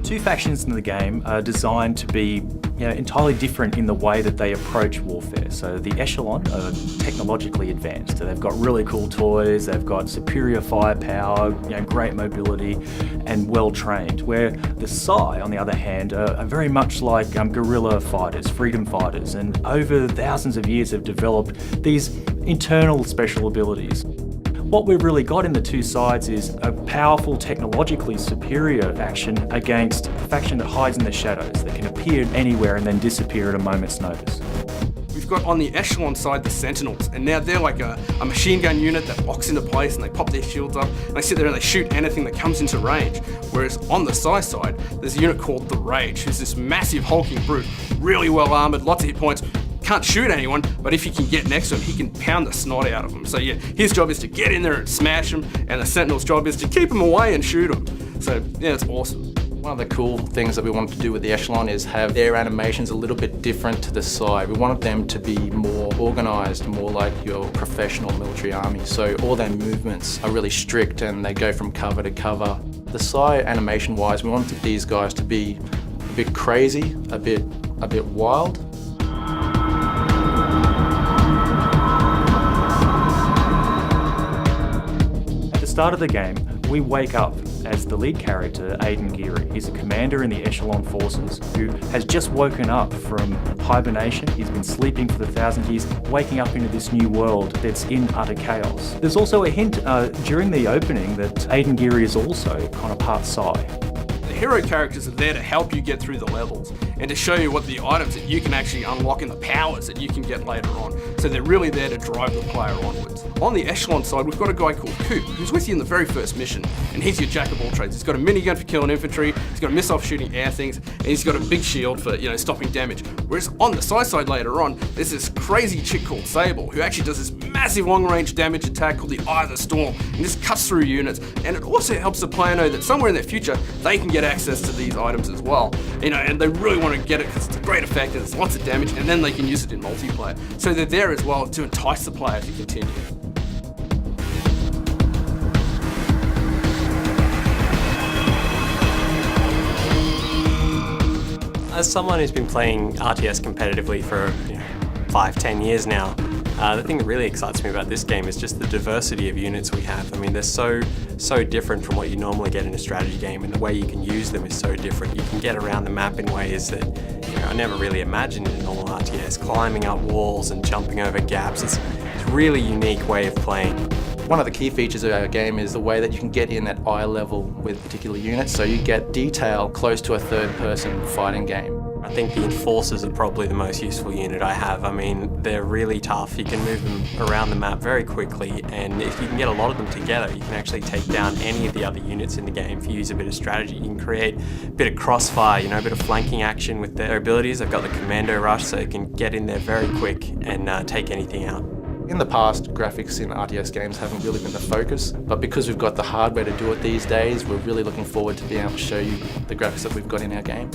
Two factions in the game are designed to be entirely different in the way that they approach warfare. So the Echelon are technologically advanced. So they've got really cool toys, they've got superior firepower, great mobility, and well trained. Where the Psi, on the other hand, are very much like guerrilla fighters, freedom fighters, and over thousands of years have developed these internal special abilities. What we've really got in the two sides is a powerful, technologically superior faction against a faction that hides in the shadows, that can appear anywhere and then disappear at a moment's notice. We've got on the Echelon side the Sentinels, and now they're like a machine gun unit that locks into place and they pop their shields up and they sit there and they shoot anything that comes into range. Whereas on the Psi side, there's a unit called the Rage, who's this massive hulking brute, really well armoured, lots of hit points. Can't shoot anyone, but if he can get next to him, he can pound the snot out of them. So yeah, his job is to get in there and smash him, and the Sentinel's job is to keep him away and shoot him. So yeah, it's awesome. One of the cool things that we wanted to do with the Echelon is have their animations a little bit different to the Psi. We wanted them to be more organised, more like your professional military army. So all their movements are really strict and they go from cover to cover. The Psi animation-wise, we wanted these guys to be a bit crazy, a bit wild. Start of the game, we wake up as the lead character, Aiden Geary. He's a commander in the Echelon forces who has just woken up from hibernation. He's been sleeping for 1,000 years, waking up into this new world that's in utter chaos. There's also a hint during the opening that Aiden Geary is also kind of part Psi. The hero characters are there to help you get through the levels and to show you what the items that you can actually unlock and the powers that you can get later on. So they're really there to drive the player onwards. On the Echelon side, we've got a guy called Coop, who's with you in the very first mission, and he's your jack of all trades. He's got a minigun for killing infantry, he's got a missile for shooting air things, and he's got a big shield for stopping damage. Whereas on the Psi side later on, there's this crazy chick called Sable, who actually does this massive long-range damage attack called the Eye of the Storm, and just cuts through units. And it also helps the player know that somewhere in their future, they can get access to these items as well. And they really want to get it because it's a great effect and it's lots of damage, and then they can use it in multiplayer. So they're there as well to entice the player to continue. As someone who's been playing RTS competitively for 5-10 years now, the thing that really excites me about this game is just the diversity of units we have. I mean, they're so different from what you normally get in a strategy game, and the way you can use them is so different. You can get around the map in ways that I never really imagined in a normal RTS, climbing up walls and jumping over gaps. It's a really unique way of playing. One of the key features of our game is the way that you can get in at eye level with particular units, so you get detail close to a third-person fighting game. I think the Enforcers are probably the most useful unit I have. I mean, they're really tough. You can move them around the map very quickly, and if you can get a lot of them together, you can actually take down any of the other units in the game if you use a bit of strategy. You can create a bit of crossfire, a bit of flanking action with their abilities. They've got the Commando Rush, so you can get in there very quick and take anything out. In the past, graphics in RTS games haven't really been the focus, but because we've got the hardware to do it these days, we're really looking forward to being able to show you the graphics that we've got in our game.